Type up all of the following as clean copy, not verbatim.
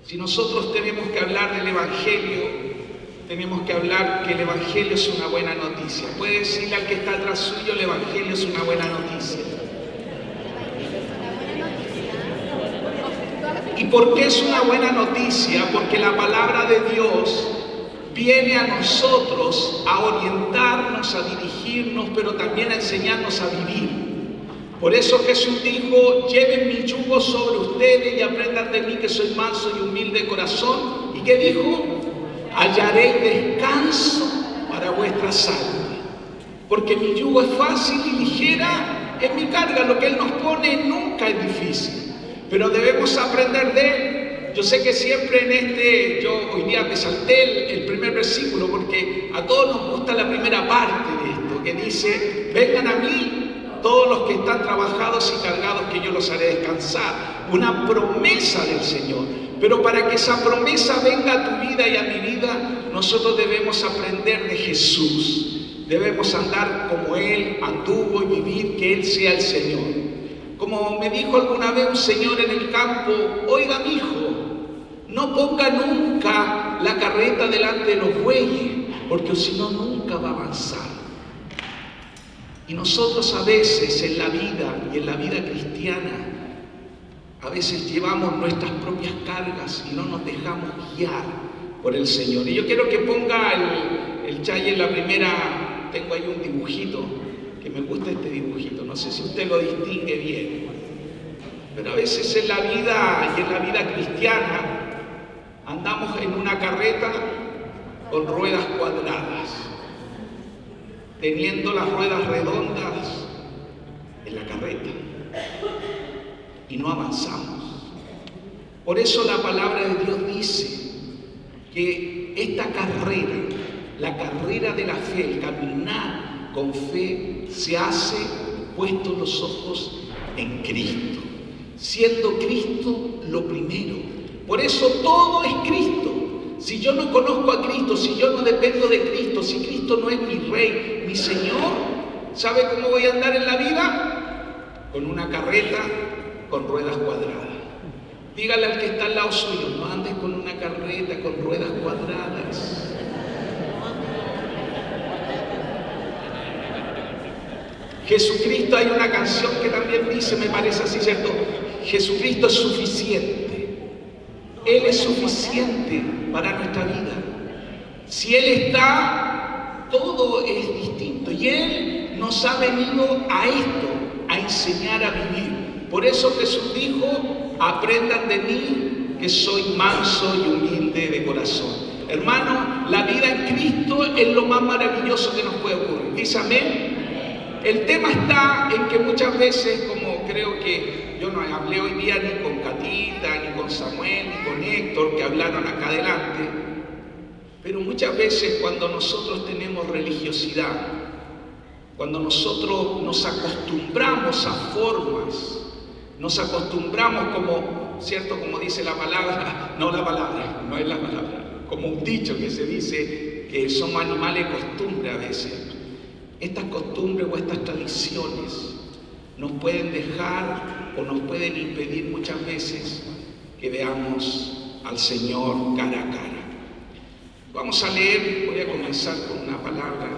Si nosotros tenemos que hablar del Evangelio, tenemos que hablar que el Evangelio es una buena noticia. Puede decirle al que está atrás suyo, el Evangelio es una buena noticia. ¿Y por qué es una buena noticia? Porque la palabra de Dios viene a nosotros a orientarnos, a dirigirnos, pero también a enseñarnos a vivir. Por eso Jesús dijo: lleven mi yugo sobre ustedes y aprendan de mí, que soy manso y humilde de corazón. ¿Y qué dijo? Hallaréis descanso para vuestras almas. Porque mi yugo es fácil y ligera es mi carga. Lo que Él nos pone nunca es difícil, pero debemos aprender de Él. Yo sé que siempre yo hoy día me salté el primer versículo, porque a todos nos gusta la primera parte de esto, que dice: vengan a mí todos los que están trabajados y cargados, que yo los haré descansar. Una promesa del Señor. Pero para que esa promesa venga a tu vida y a mi vida, nosotros debemos aprender de Jesús. Debemos andar como Él anduvo y vivir, que Él sea el Señor. Como me dijo alguna vez un señor en el campo: oiga, mi hijo, no ponga nunca la carreta delante de los bueyes, porque si no, nunca va a avanzar. Y nosotros a veces en la vida y en la vida cristiana, a veces llevamos nuestras propias cargas y no nos dejamos guiar por el Señor. Y yo quiero que ponga el Chay en la primera. Tengo ahí un dibujito, que me gusta este dibujito, no sé si usted lo distingue bien. Pero a veces en la vida y en la vida cristiana andamos en una carreta con ruedas cuadradas, teniendo las ruedas redondas en la carreta, y no avanzamos. Por eso la palabra de Dios dice que esta carrera, la carrera de la fe, el caminar con fe, se hace puesto los ojos en Cristo, siendo Cristo lo primero. Por eso todo es Cristo. Si yo no conozco a Cristo, si yo no dependo de Cristo, si Cristo no es mi Rey, mi Señor, ¿sabe cómo voy a andar en la vida? Con una carreta con ruedas cuadradas. Dígale al que está al lado suyo: no andes con una carreta con ruedas cuadradas. Jesucristo, hay una canción que también dice, me parece así, ¿cierto? Jesucristo es suficiente. Él es suficiente para nuestra vida. Si Él está, todo es distinto. Y Él nos ha venido a esto, a enseñar a vivir. Por eso Jesús dijo: aprendan de mí, que soy manso y humilde de corazón. Hermano, la vida en Cristo es lo más maravilloso que nos puede ocurrir. ¿Dice amén? El tema está en que muchas veces, como creo que yo no hablé hoy día ni con Catita, ni con Samuel, ni con Héctor, que hablaron acá adelante, pero muchas veces cuando nosotros tenemos religiosidad, cuando nosotros nos acostumbramos a formas, nos acostumbramos como, ¿cierto? Como dice la palabra, no la palabra, no es la palabra, como un dicho que se dice que somos animales de costumbre a veces. Estas costumbres o estas tradiciones nos pueden dejar o nos pueden impedir muchas veces que veamos al Señor cara a cara. Vamos a leer, voy a comenzar con una palabra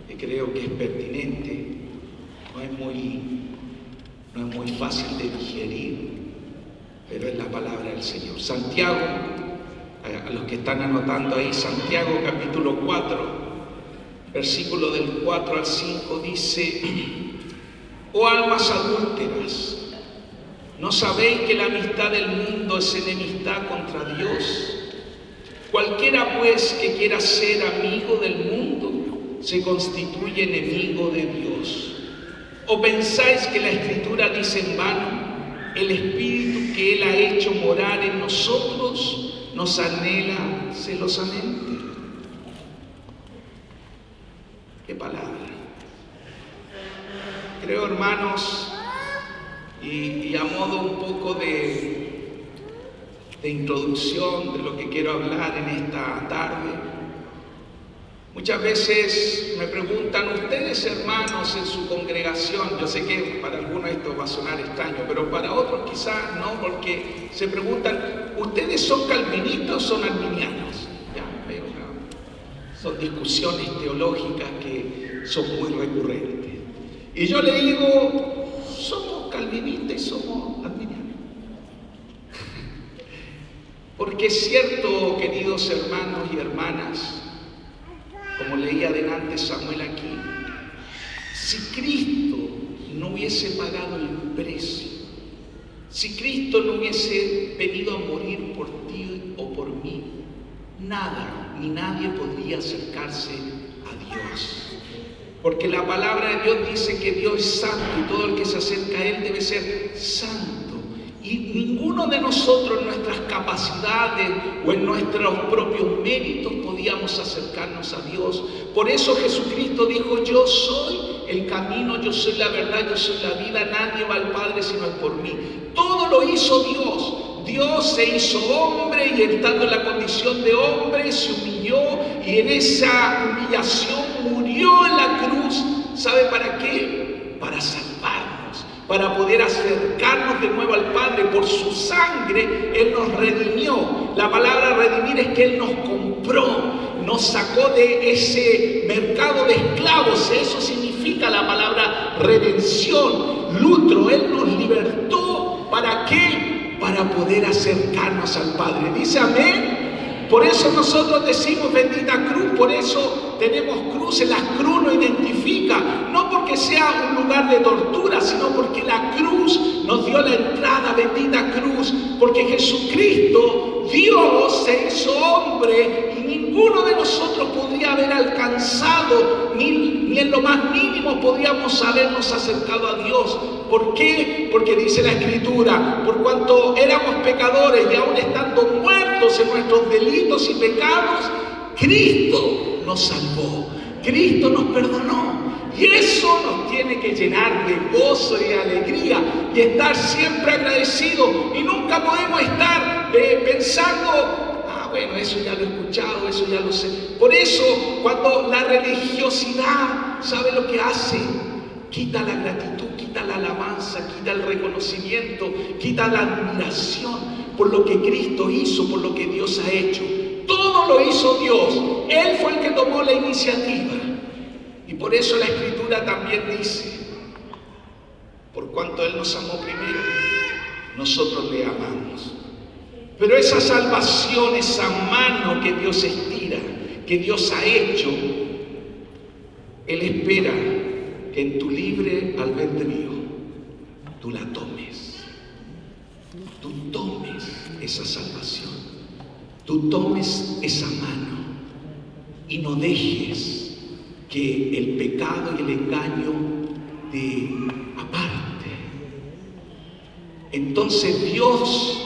que creo que es pertinente, no es muy fácil de digerir, pero es la palabra del Señor. Santiago, a los que están anotando ahí, Santiago capítulo 4, versículo del 4 al 5 dice: oh almas adúlteras, ¿no sabéis que la amistad del mundo es enemistad contra Dios? Cualquiera pues que quiera ser amigo del mundo se constituye enemigo de Dios. ¿O pensáis que la Escritura dice en vano: el Espíritu que Él ha hecho morar en nosotros nos anhela celosamente? ¡Qué palabra! Creo, hermanos, y a modo un poco de introducción de lo que quiero hablar en esta tarde, muchas veces me preguntan: ustedes, hermanos, en su congregación, yo sé que para algunos esto va a sonar extraño, pero para otros quizás no, porque se preguntan: ¿ustedes son calvinistas o son arminianos. Ya, pero son discusiones teológicas que son muy recurrentes. Y yo le digo, somos calvinistas y somos arminianos. Porque es cierto, queridos hermanos y hermanas, como leía adelante Samuel aquí, si Cristo no hubiese pagado el precio, si Cristo no hubiese venido a morir por ti o por mí, nada ni nadie podría acercarse a Dios. Porque la palabra de Dios dice que Dios es santo y todo el que se acerca a Él debe ser santo. Y ninguno de nosotros en nuestras capacidades o en nuestros propios méritos podíamos acercarnos a Dios. Por eso Jesucristo dijo, yo soy el camino, yo soy la verdad, yo soy la vida, nadie va al Padre sino es por mí. Todo lo hizo Dios. Dios se hizo hombre y estando en la condición de hombre se humilló y en esa humillación murió en la cruz. ¿Sabe para qué? Para salvarnos, para poder acercarnos de nuevo al Padre. Por su sangre Él nos redimió. La palabra redimir es que Él nos compró, nos sacó de ese mercado de esclavos. Eso significa la palabra redención, lutro. Él nos libertó. ¿Para qué? Para poder acercarnos al Padre. Dice amén. Por eso nosotros decimos bendita cruz, por eso tenemos cruces. La cruz nos identifica, no porque sea un lugar de tortura, sino porque la cruz nos dio la entrada, bendita cruz, porque Jesucristo, Dios, se hizo hombre y ninguno de nosotros podría haber alcanzado, ni en lo más mínimo podríamos habernos acercado a Dios. ¿Por qué? Porque dice la Escritura, por cuanto éramos pecadores y aún estando muertos en nuestros delitos y pecados, Cristo nos salvó, Cristo nos perdonó. Y eso nos tiene que llenar de gozo y de alegría y estar siempre agradecidos. Y nunca podemos estar pensando, bueno, eso ya lo he escuchado, eso ya lo sé. Por eso, cuando la religiosidad, ¿sabe lo que hace? Quita la gratitud, quita la alabanza, quita el reconocimiento, quita la admiración por lo que Cristo hizo, por lo que Dios ha hecho. Todo lo hizo Dios. Él fue el que tomó la iniciativa. Y por eso la Escritura también dice, por cuanto Él nos amó primero, nosotros le amamos. Pero esa salvación, esa mano que Dios estira, que Dios ha hecho, Él espera que en tu libre albedrío tú la tomes. Tú tomes esa salvación. Tú tomes esa mano y no dejes que el pecado y el engaño te aparte. Entonces Dios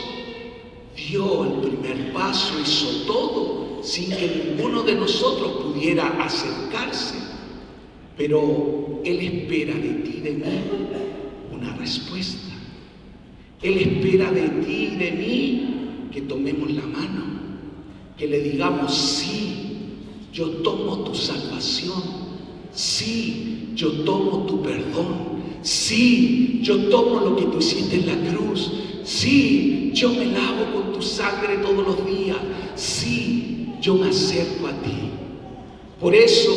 dio el primer paso, hizo todo sin que ninguno de nosotros pudiera acercarse. Pero Él espera de ti y de mí una respuesta. Él espera de ti y de mí que tomemos la mano, que le digamos, sí, yo tomo tu salvación, sí, yo tomo tu perdón, sí, yo tomo lo que tú hiciste en la cruz, sí, yo me lavo con tu sangre todos los días, sí, yo me acerco a ti. Por eso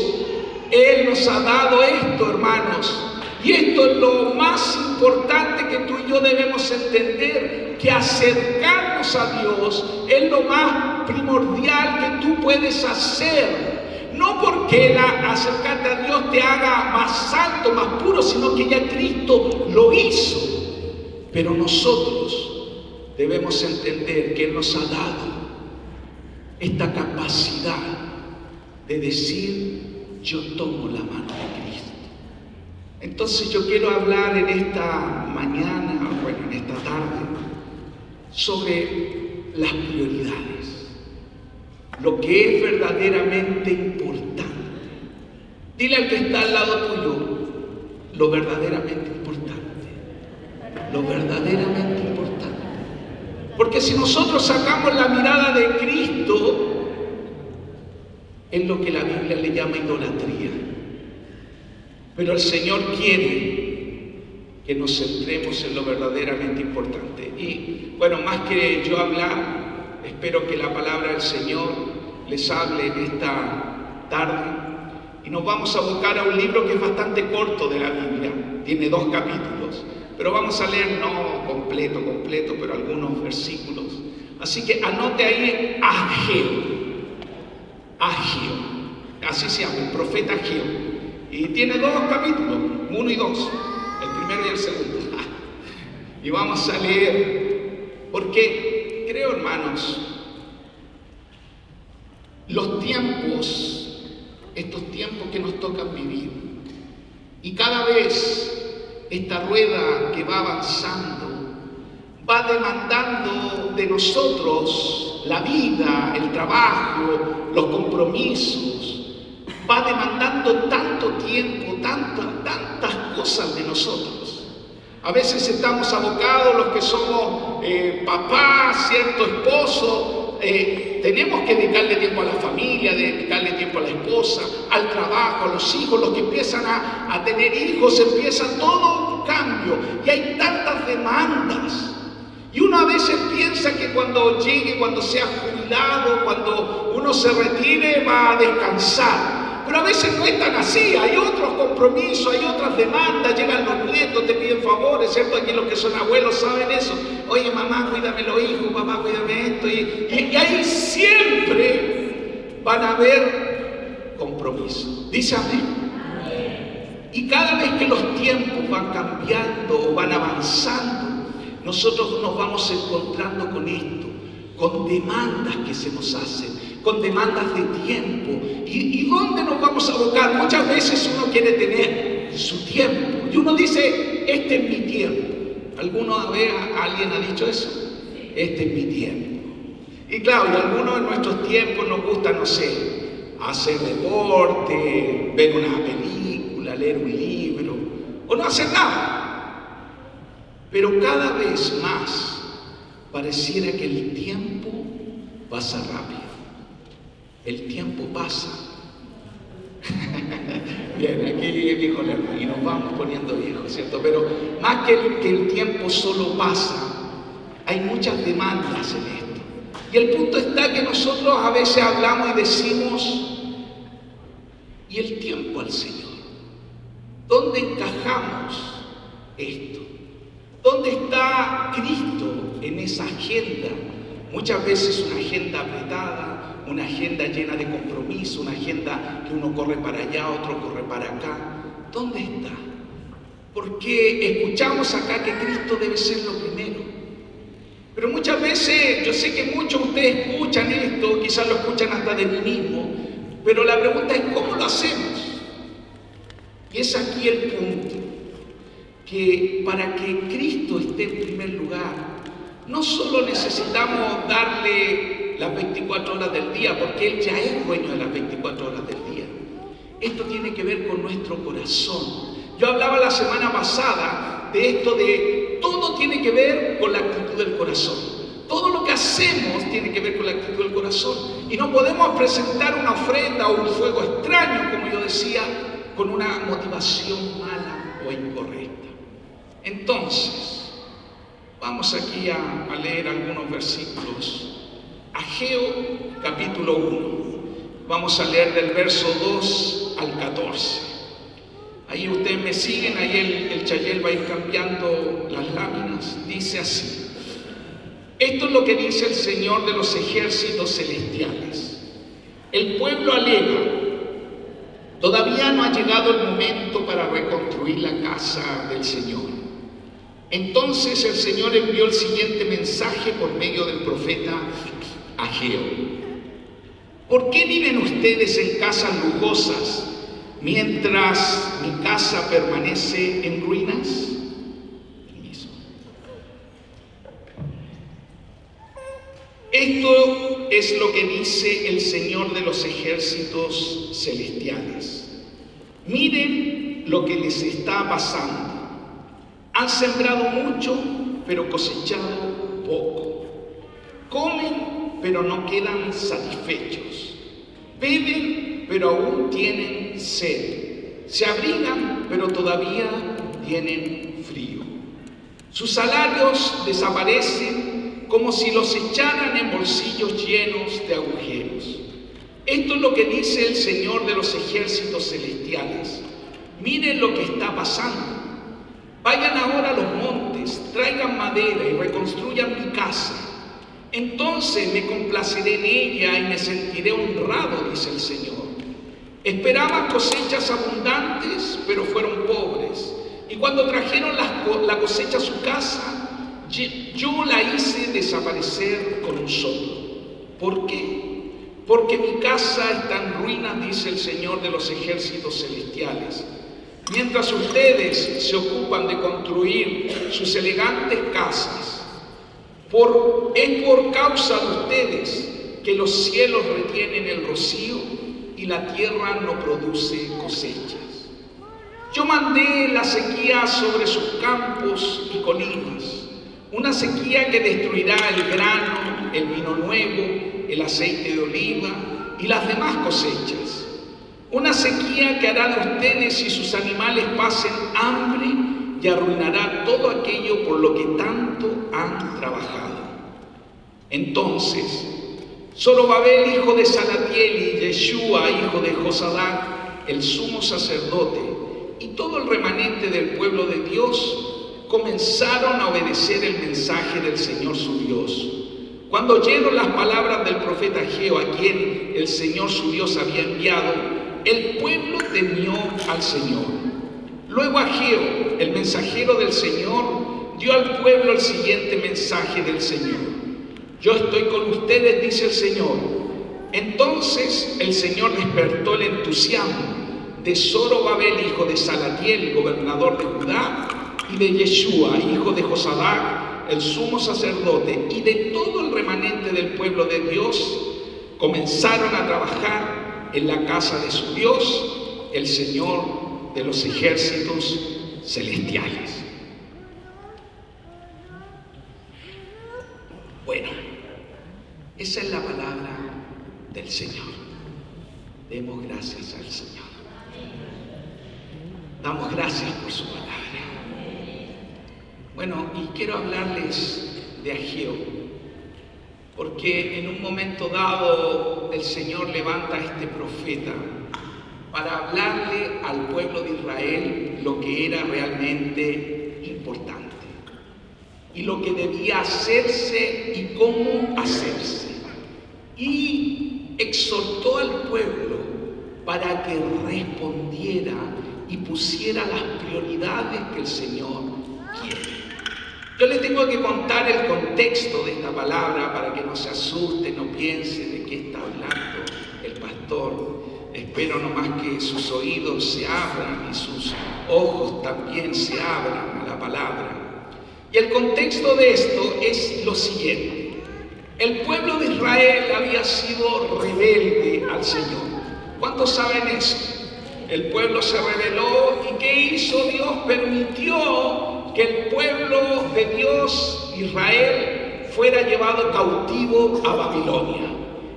Él nos ha dado esto, hermanos, y esto es lo más importante que tú y yo debemos entender, que acercarnos a Dios es lo más primordial que tú puedes hacer. No porque acercarte a Dios te haga más santo, más puro, sino que ya Cristo lo hizo. Pero nosotros debemos entender que Él nos ha dado esta capacidad de decir, yo tomo la mano de Cristo. Entonces yo quiero hablar en esta mañana, bueno, en esta tarde, sobre las prioridades, lo que es verdaderamente importante. Dile al que está al lado tuyo, lo verdaderamente importante, lo verdaderamente importante. Porque si nosotros sacamos la mirada de Cristo, es lo que la Biblia le llama idolatría. Pero el Señor quiere que nos centremos en lo verdaderamente importante. Y bueno, más que yo hablar, es Espero que la palabra del Señor les hable en esta tarde. Y nos vamos a abocar a un libro que es bastante corto de la Biblia. Tiene 2 capítulos. Pero vamos a leer, no completo, pero algunos versículos. Así que anote ahí Ageo. Así se llama, el profeta Ageo. Y tiene 2 capítulos, 1 y 2. El primero y el segundo. Y vamos a leer, porque creo, hermanos, los tiempos, estos tiempos que nos tocan vivir, y cada vez esta rueda que va avanzando, va demandando de nosotros la vida, el trabajo, los compromisos, va demandando tanto tiempo, tantas cosas de nosotros. A veces estamos abocados, los que somos papás, cierto, esposo, tenemos que dedicarle tiempo a la familia, dedicarle tiempo a la esposa, al trabajo, a los hijos. Los que empiezan a tener hijos, empieza todo un cambio y hay tantas demandas. Y uno a veces piensa que cuando llegue, cuando sea jubilado, cuando uno se retire, va a descansar. Pero a veces no es tan así, hay otros compromisos, hay otras demandas, llegan los nietos, te piden favores, ¿cierto? Aquí los que son abuelos saben eso. Oye, mamá, cuídame los hijos, papá, cuídame esto. Y ahí siempre van a haber compromisos. Dice amén. Y cada vez que los tiempos van cambiando o van avanzando, nosotros nos vamos encontrando con esto, con demandas que se nos hacen, con demandas de tiempo. ¿Y dónde nos vamos a abocar? Muchas veces uno quiere tener su tiempo y uno dice, este es mi tiempo. ¿Alguna vez alguien ha dicho eso? Este es mi tiempo. Y claro, y algunos en nuestros tiempos nos gusta, no sé, hacer deporte, ver una película, leer un libro, o no hacer nada. Pero cada vez más pareciera que el tiempo pasa rápido. El tiempo pasa. Bien, aquí dijo y nos vamos poniendo viejos, ¿cierto? Pero más que el tiempo solo pasa, hay muchas demandas en esto. Y el punto está que nosotros a veces hablamos y decimos, ¿y el tiempo al Señor? ¿Dónde encajamos esto? ¿Dónde está Cristo en esa agenda? Muchas veces una agenda apretada, una agenda llena de compromiso, una agenda que uno corre para allá, otro corre para acá. ¿Dónde está? Porque escuchamos acá que Cristo debe ser lo primero. Pero muchas veces, yo sé que muchos de ustedes escuchan esto, quizás lo escuchan hasta de mí mismo, pero la pregunta es ¿cómo lo hacemos? Y es aquí el punto, que para que Cristo esté en primer lugar, no solo necesitamos darle las 24 horas del día, porque Él ya es dueño de las 24 horas del día. Esto tiene que ver con nuestro corazón. Yo hablaba la semana pasada de esto de todo tiene que ver con la actitud del corazón. Todo lo que hacemos tiene que ver con la actitud del corazón. Y no podemos presentar una ofrenda o un fuego extraño, como yo decía, con una motivación mala o incorrecta. Entonces, vamos aquí a leer algunos versículos. Ageo capítulo 1. Vamos a leer del verso 2 al 14. Ahí ustedes me siguen, ahí el Chayel va a ir cambiando las láminas. Dice así. Esto es lo que dice el Señor de los ejércitos celestiales. El pueblo alega, todavía no ha llegado el momento para reconstruir la casa del Señor. Entonces el Señor envió el siguiente mensaje por medio del profeta Ageo. ¿Por qué viven ustedes en casas lujosas mientras mi casa permanece en ruinas? Esto es lo que dice el Señor de los ejércitos celestiales. Miren lo que les está pasando. Han sembrado mucho, pero cosechado poco. Comen, pero no quedan satisfechos. Beben, pero aún tienen sed. Se abrigan, pero todavía tienen frío. Sus salarios desaparecen como si los echaran en bolsillos llenos de agujeros. Esto es lo que dice el Señor de los ejércitos celestiales. Miren lo que está pasando. Vayan ahora a los montes, traigan madera y reconstruyan mi casa. Entonces me complaceré en ella y me sentiré honrado, dice el Señor. Esperaban cosechas abundantes, pero fueron pobres. Y cuando trajeron la cosecha a su casa, yo la hice desaparecer con un soplo. ¿Por qué? Porque mi casa está en ruinas, dice el Señor de los ejércitos celestiales. Mientras ustedes se ocupan de construir sus elegantes casas, es por causa de ustedes que los cielos retienen el rocío y la tierra no produce cosechas. Yo mandé la sequía sobre sus campos y colinas, una sequía que destruirá el grano, el vino nuevo, el aceite de oliva y las demás cosechas. Una sequía que hará de ustedes y sus animales pasen hambre y arruinará todo aquello por lo que tanto han trabajado. Entonces, Zorobabel, hijo de Salatiel, y Yeshua, hijo de Josadac, el sumo sacerdote, y todo el remanente del pueblo de Dios comenzaron a obedecer el mensaje del Señor su Dios. Cuando oyeron las palabras del profeta Ageo, a quien el Señor su Dios había enviado, el pueblo temió al Señor. Luego Ageo, el mensajero del Señor, dio al pueblo el siguiente mensaje del Señor: yo estoy con ustedes, dice el Señor. Entonces el Señor despertó el entusiasmo de Zorobabel, hijo de Salatiel, gobernador de Judá, y de Yeshua, hijo de Josadac, el sumo sacerdote, y de todo el remanente del pueblo de Dios. Comenzaron a trabajar en la casa de su Dios, el Señor de los ejércitos celestiales. Bueno, esa es la palabra del Señor. Demos gracias al Señor. Damos gracias por su palabra. Bueno, y quiero hablarles de Ageo, porque en un momento dado el Señor levanta a este profeta para hablarle al pueblo de Israel lo que era realmente importante y lo que debía hacerse y cómo hacerse. Y exhortó al pueblo para que respondiera y pusiera las prioridades que el Señor quiere. Yo le tengo que contar el contexto de esta palabra para que no se asuste, no piense de qué está hablando el pastor. Espero nomás que sus oídos se abran y sus ojos también se abran a la palabra. Y el contexto de esto es lo siguiente: el pueblo de Israel había sido rebelde al Señor. ¿Cuántos saben eso? El pueblo se rebeló, ¿y qué hizo Dios? Permitió que el pueblo de Dios, Israel, fuera llevado cautivo a Babilonia.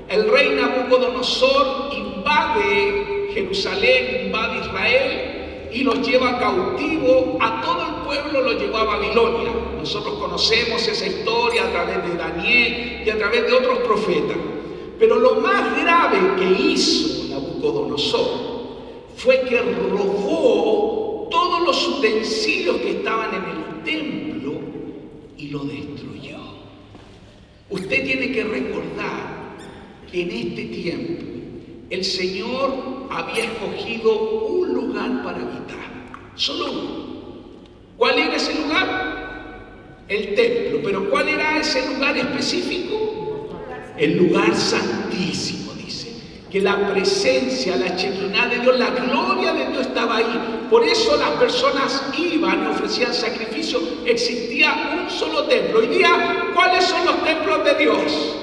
El rey Nabucodonosor invade Jerusalén, invade Israel y los lleva cautivo. A todo el pueblo lo llevó a Babilonia. Nosotros conocemos esa historia a través de Daniel y a través de otros profetas. Pero lo más grave que hizo Nabucodonosor fue que robó todos los utensilios que estaban en el templo y lo destruyó. Usted tiene que recordar que en este tiempo el Señor había escogido un lugar para habitar, solo uno. ¿Cuál era ese lugar? El templo. ¿Pero cuál era ese lugar específico? El lugar santísimo. Que la presencia, la Shekinah de Dios, la gloria de Dios estaba ahí. Por eso las personas iban y ofrecían sacrificios. Existía un solo templo. Hoy día, ¿cuáles son los templos de Dios?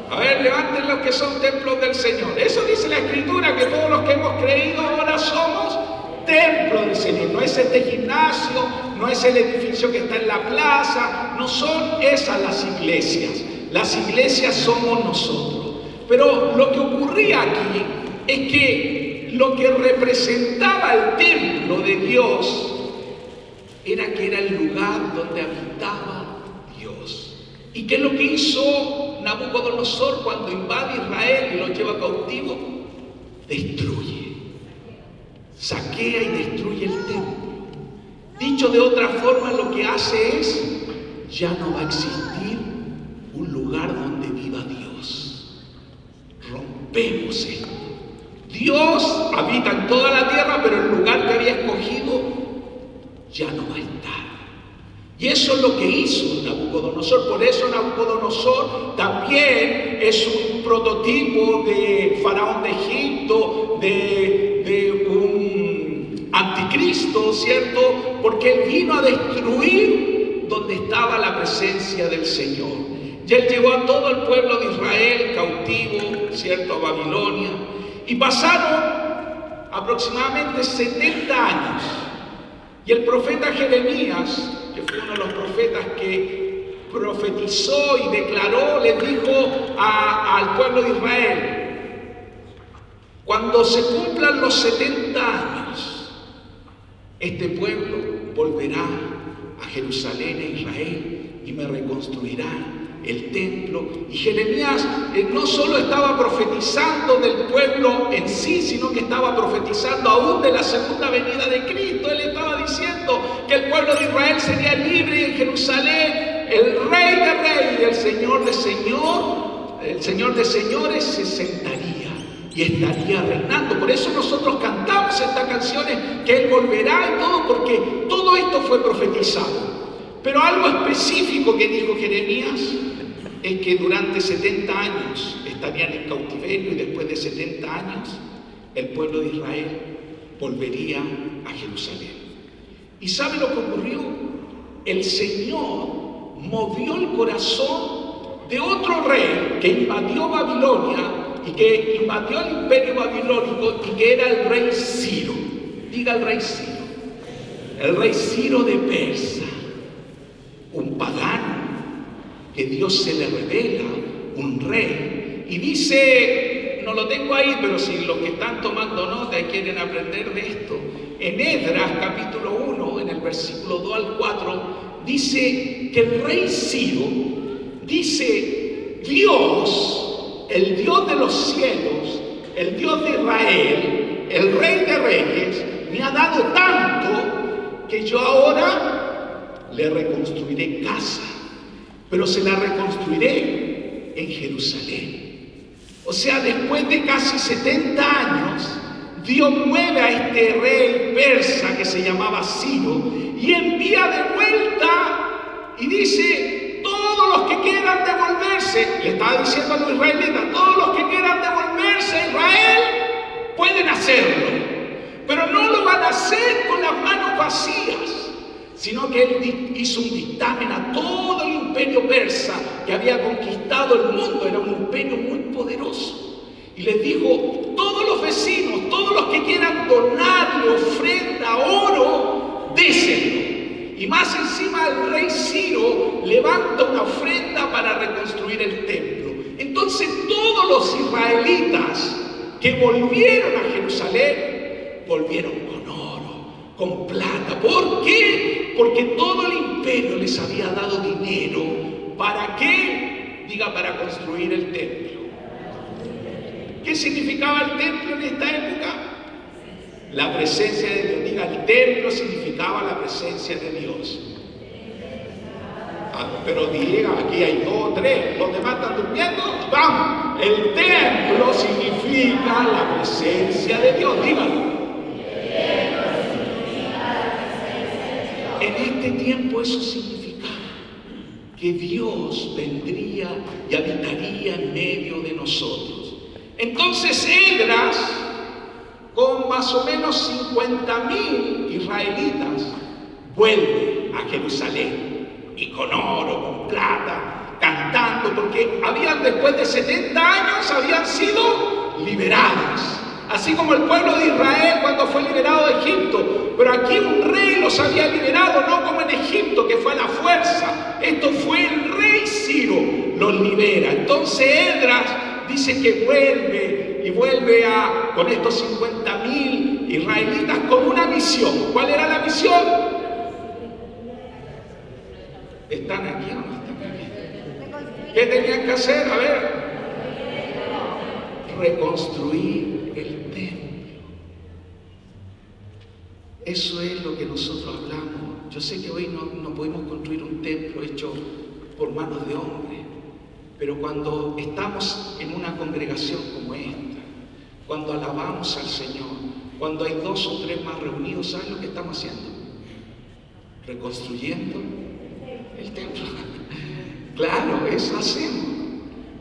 A ver, levanten los que son templos del Señor. Eso dice la Escritura, que todos los que hemos creído ahora somos templos del Señor. No es este gimnasio, no es el edificio que está en la plaza, no son esas las iglesias. Las iglesias somos nosotros. Pero lo que ocurría aquí es que lo que representaba el templo de Dios era que era el lugar donde habitaba Dios. ¿Y qué es lo que hizo Nabucodonosor, cuando invade Israel y lo lleva cautivo, destruye, saquea y destruye el templo. Dicho de otra forma, lo que hace es, ya no va a existir un lugar donde viva Dios. Rompemos esto. Dios habita en toda la tierra, pero el lugar que había escogido ya no va a estar. Y eso es lo que hizo Nabucodonosor. Por eso Nabucodonosor también es un prototipo de faraón de Egipto, de un anticristo, ¿cierto? Porque él vino a destruir donde estaba la presencia del Señor. Y él llevó a todo el pueblo de Israel cautivo, ¿cierto?, a Babilonia. Y pasaron aproximadamente 70 años. Y el profeta Jeremías, que fue uno de los profetas que profetizó y declaró, les dijo al pueblo de Israel: cuando se cumplan los 70 años, este pueblo volverá a Jerusalén, a Israel, y me reconstruirá el templo. Y Jeremías no solo estaba profetizando del pueblo en sí, sino que estaba profetizando aún de la segunda venida de Cristo. Él estaba diciendo que el pueblo de Israel sería libre, y en Jerusalén el Rey de Reyes y el Señor de Señores se sentaría y estaría reinando. Por eso nosotros cantamos estas canciones, que Él volverá y todo, porque todo esto fue profetizado. Pero algo específico que dijo Jeremías es que durante 70 años estarían en cautiverio, y después de 70 años el pueblo de Israel volvería a Jerusalén. ¿Y sabe lo que ocurrió? El Señor movió el corazón de otro rey que invadió Babilonia y que invadió el imperio babilónico, y que era el rey Ciro. Diga el rey Ciro. El rey Ciro de Persia. Un pagano que Dios se le revela, un rey, y dice, no lo tengo ahí, pero si los que están tomando nota y quieren aprender de esto, en Esdras capítulo 1, en el versículo 2 al 4, dice que el rey Ciro dice: Dios, el Dios de los cielos, el Dios de Israel, el Rey de Reyes, me ha dado tanto que yo ahora le reconstruiré casa, pero se la reconstruiré en Jerusalén. O sea, después de casi 70 años, Dios mueve a este rey persa que se llamaba Ciro y envía de vuelta y dice: todos los que quieran devolverse, le estaba diciendo a los israelitas, todos los que quieran devolverse a Israel pueden hacerlo, pero no lo van a hacer con las manos vacías, sino que él hizo un dictamen a todo el imperio persa que había conquistado el mundo. Era un imperio muy poderoso. Y les dijo: todos los vecinos, todos los que quieran donarle ofrenda, oro, désenlo. Y más encima el rey Ciro levanta una ofrenda para reconstruir el templo. Entonces todos los israelitas que volvieron a Jerusalén, volvieron con oro, con plata. ¿Por qué? Porque todo el imperio les había dado dinero. ¿Para qué? Diga, para construir el templo. ¿Qué significaba el templo en esta época? La presencia de Dios. Diga, el templo significaba la presencia de Dios. Pero diga, aquí hay 2 o 3, los demás están durmiendo. Vamos, el templo significa la presencia de Dios. Dígalo. En este tiempo eso significaba que Dios vendría y habitaría en medio de nosotros. Entonces Esdras, con más o menos 50.000 israelitas, vuelve a Jerusalén, y con oro, con plata, cantando, porque después de 70 años habían sido liberados. Así como el pueblo de Israel cuando fue liberado de Egipto. Pero aquí un rey los había liberado, no como en Egipto, que fue a la fuerza. Esto fue el rey Ciro, los libera. Entonces Esdras dice que vuelve con estos 50.000 israelitas con una misión. ¿Cuál era la misión? ¿Están aquí o no están aquí? ¿Qué tenían que hacer? A ver, reconstruir el templo. Eso es lo que nosotros hablamos. Yo sé que hoy no podemos construir un templo hecho por manos de hombres, pero cuando estamos en una congregación como esta, cuando alabamos al Señor, cuando hay 2 o 3 más reunidos, ¿saben lo que estamos haciendo? Reconstruyendo el templo. Claro, eso hacemos.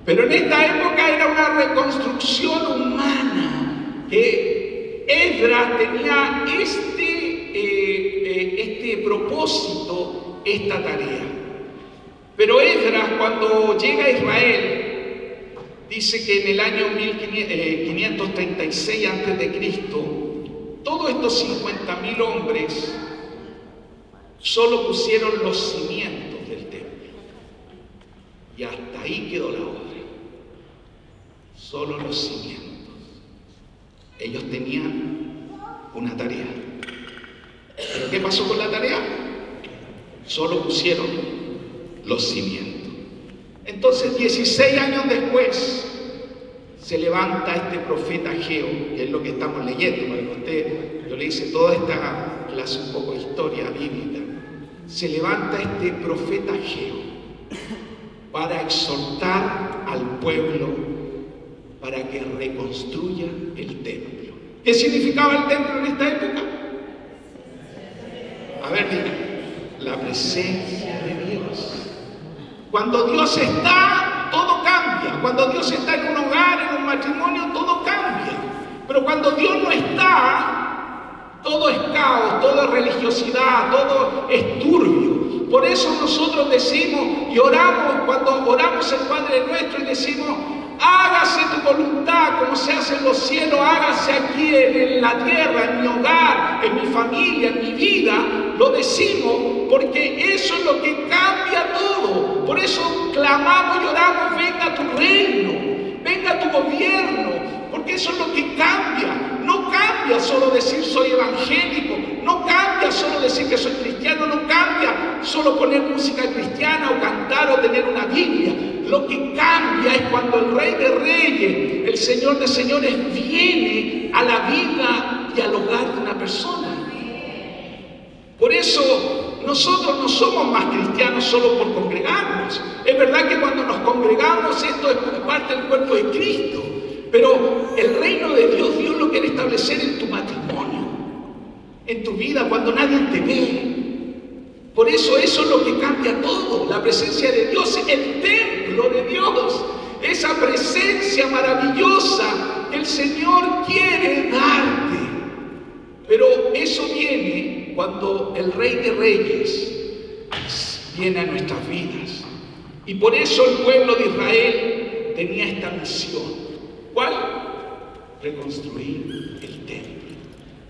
Pero en esta época era una reconstrucción humana, que Esdras tenía este propósito, esta tarea. Pero Esdras, cuando llega a Israel, dice que en el año 536 a.C., todos estos 50.000 hombres solo pusieron los cimientos del templo. Y hasta ahí quedó la obra. Solo los cimientos. Ellos tenían una tarea. ¿Pero qué pasó con la tarea? Solo pusieron los cimientos. Entonces, 16 años después, se levanta este profeta Ageo, que es lo que estamos leyendo, para que usted, yo le hice toda esta clase un poco de historia bíblica. Se levanta este profeta Ageo para exhortar al pueblo para que reconstruya el templo. ¿Qué significaba el templo en esta época? A ver, diga, la presencia de Dios. Cuando Dios está, todo cambia. Cuando Dios está en un hogar, en un matrimonio, todo cambia. Pero cuando Dios no está, todo es caos, todo es religiosidad, todo es turbio. Por eso nosotros decimos y oramos, cuando oramos el Padre Nuestro y decimos, hágase tu voluntad como se hace en los cielos, hágase aquí en la tierra, en mi hogar, en mi familia, en mi vida. Lo decimos porque eso es lo que cambia todo. Por eso clamamos y oramos, venga tu reino, venga tu gobierno, porque eso es lo que cambia. No cambia solo decir soy evangélico, no cambia solo decir que soy cristiano, no cambia solo poner música cristiana o cantar o tener una Biblia. Lo que cambia es cuando el Rey de Reyes, el Señor de Señores, viene a la vida y al hogar de una persona. Por eso nosotros no somos más cristianos solo por congregarnos. Es verdad que cuando nos congregamos esto es parte del cuerpo de Cristo. Pero el reino de Dios, Dios lo quiere establecer en tu matrimonio, en tu vida, cuando nadie te ve. Por eso es lo que cambia todo, la presencia de Dios, el templo de Dios, esa presencia maravillosa que el Señor quiere darte. Pero eso viene cuando el Rey de Reyes viene a nuestras vidas. Y por eso el pueblo de Israel tenía esta misión. ¿Cuál? Reconstruir el templo,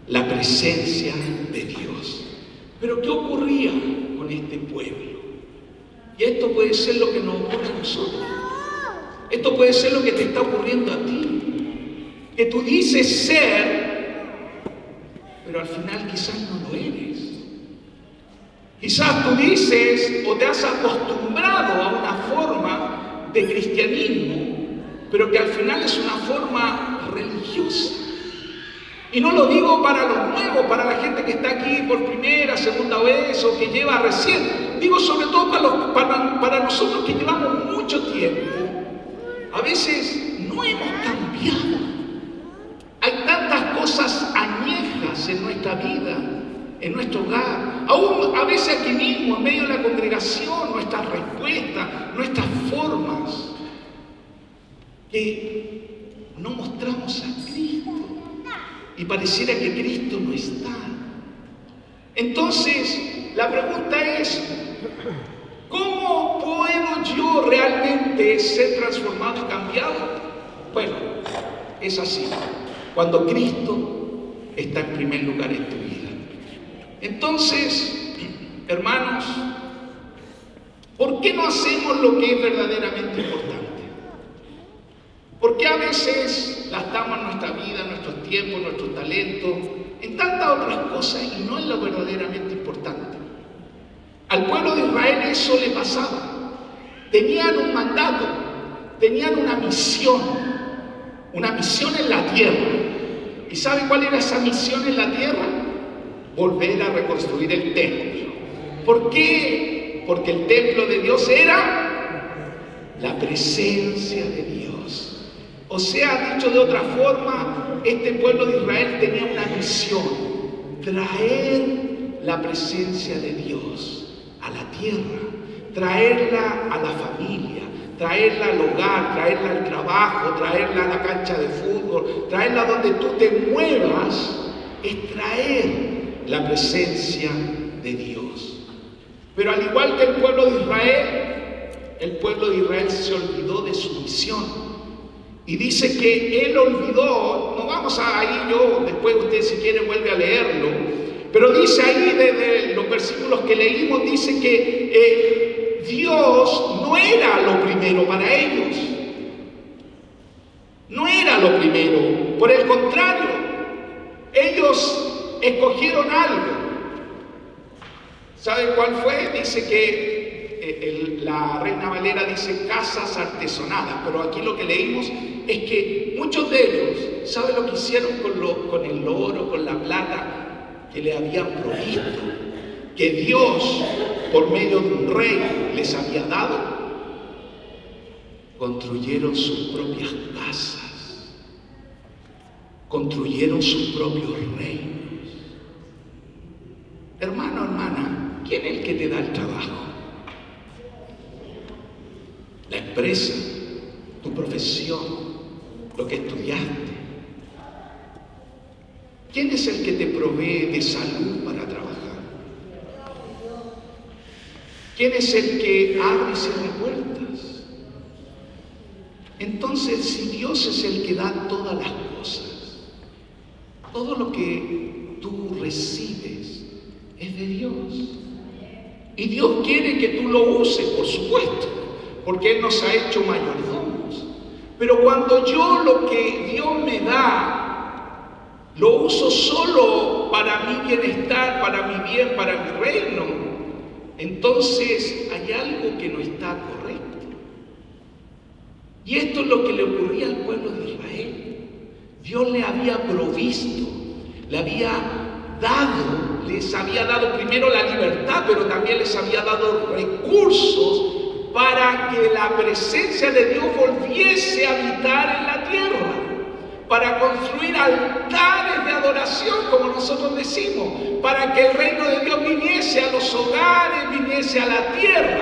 la presencia de Dios. Pero ¿qué ocurría con este pueblo? Y esto puede ser lo que nos ocurre a nosotros. Esto puede ser lo que te está ocurriendo a ti. Que tú dices ser, pero al final quizás no lo eres. Quizás tú dices o te has acostumbrado a una forma de cristianismo, pero que al final es una forma religiosa. Y no lo digo para los nuevos, para la gente que está aquí por primera, segunda vez o que lleva recién. Digo sobre todo para nosotros que llevamos mucho tiempo. A veces no hemos cambiado. Hay tantas cosas añejas en nuestra vida, en nuestro hogar. Aún a veces aquí mismo, en medio de la congregación, nuestras respuestas, nuestras formas, que no mostramos a Cristo y pareciera que Cristo no está. Entonces, la pregunta es, ¿cómo puedo yo realmente ser transformado y cambiado? Bueno, es así, cuando Cristo está en primer lugar en tu vida. Entonces, hermanos, ¿por qué no hacemos lo que es verdaderamente importante? ¿Por qué a veces gastamos nuestra vida, nuestros tiempos, nuestros talentos en tantas otras cosas y no en lo verdaderamente importante? Al pueblo de Israel eso le pasaba. tenían un mandato, tenían una misión en la tierra. ¿Y sabe cuál era esa misión en la tierra? Volver a reconstruir el templo. ¿Por qué? Porque el templo de Dios era la presencia de Dios. O sea, dicho de otra forma, este pueblo de Israel tenía una misión: traer la presencia de Dios a la tierra, traerla a la familia, traerla al hogar, traerla al trabajo, traerla a la cancha de fútbol, traerla donde tú te muevas. Es traer la presencia de Dios. Pero al igual que el pueblo de Israel se olvidó de su misión. Y dice que él olvidó, no vamos a ahí, yo después usted si quiere vuelve a leerlo, pero dice ahí desde los versículos que leímos, dice que Dios no era lo primero para ellos. No era lo primero, por el contrario, ellos escogieron algo. ¿Sabe cuál fue? Dice que la Reina Valera dice casas artesonadas, pero aquí lo que leímos es que muchos de ellos, ¿sabe lo que hicieron con el oro, con la plata que le habían provisto, que Dios por medio de un rey les había dado? Construyeron sus propias casas, construyeron sus propios reinos. Hermano, hermana, ¿quién es el que te da el trabajo? La empresa, tu profesión, lo que estudiaste. ¿Quién es el que te provee de salud para trabajar? ¿Quién es el que abre y cierra puertas? Entonces, si Dios es el que da todas las cosas, todo lo que tú recibes es de Dios. Y Dios quiere que tú lo uses, por supuesto, porque Él nos ha hecho mayordomos. Pero cuando yo lo que Dios me da, lo uso solo para mi bienestar, para mi bien, para mi reino, entonces hay algo que no está correcto. Y esto es lo que le ocurría al pueblo de Israel. Dios le había provisto, le había dado, les había dado primero la libertad, pero también les había dado recursos para que la presencia de Dios volviese a habitar en la tierra, para construir altares de adoración, como nosotros decimos, para que el reino de Dios viniese a los hogares, viniese a la tierra.